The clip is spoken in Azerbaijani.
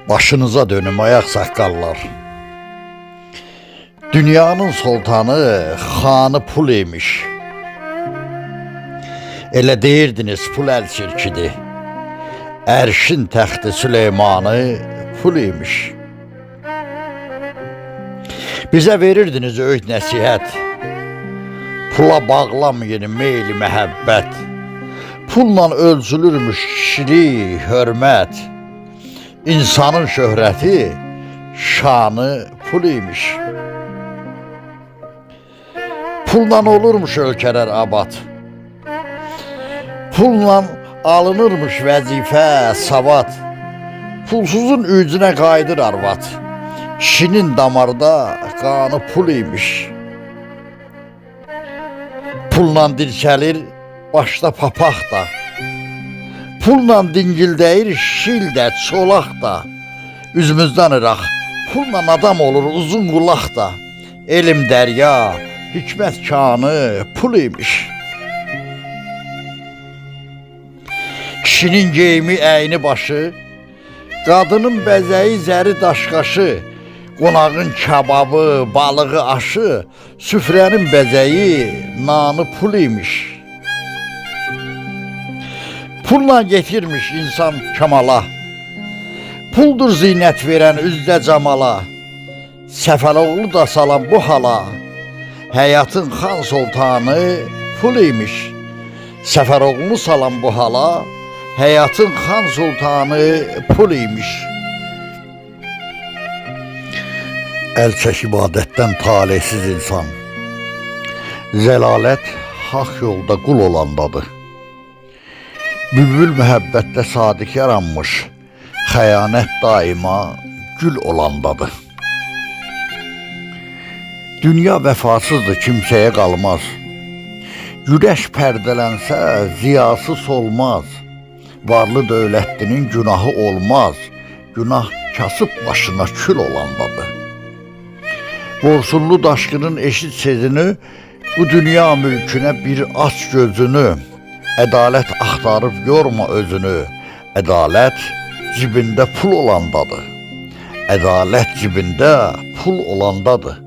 Başınıza dönüm ayak sakallar. Dünyanın sultanı, xanı pul imiş. Elə deyirdiniz pul əl çirkidir. Ərşin təxti Süleymanı pul imiş. Bizə verirdiniz öğüt nəsihət. Pula bağlamayın meyli məhəbbət. Pulla ölçülürmüş kişilik, hörmət. İnsanın şöhrəti, şanı pul imiş. Pulla olurmuş ölkələr abad. Pulla alınırmış vəzifə, savad. Pulsuzun ücünə qayıdır arvad. Kişinin damarda qanı pul imiş. Pulla dirçəlir başda papaq da. Pulla dingildəyir şil də, çolaq da. Üzümüzdən ıraq, pulla adam olur uzun qulaq da. Elm dərya, hikmət kanı pul imiş. Kişinin geyimi əyni başı, qadının bəzəyi zəri daşqaşı, qonağın kababı, balığı aşı, süfrənin bəzəyi nanı pul imiş. Pulla getirmiş insan kamala, puldur zinət verən üzdə camala. Səfəloğlu da salan bu hala, həyatın xan sultanı pul imiş. Səfəroğlu salan bu hala, həyatın xan sultanı pul imiş. Əl çəkib adətdən talihsiz insan, zəlalət haq yolda qul olandadır. Bülbül məhəbbətdə sadiq yaranmış, xəyanət daima gül olandadır. Dünya vəfasızdır, kimsəyə qalmaz. Güneş pərdələnsə ziyası solmaz. Varlı dövlətlinin günahı olmaz. Günah kasıb başına kül olandadır. Borsullu daşqının eşit sezini, bu dünya mülkünə bir aç gözünü. Ədalət axtarıb yorma özünü. Ədalət cibində pul olandadır. Ədalət cibində pul olandadır.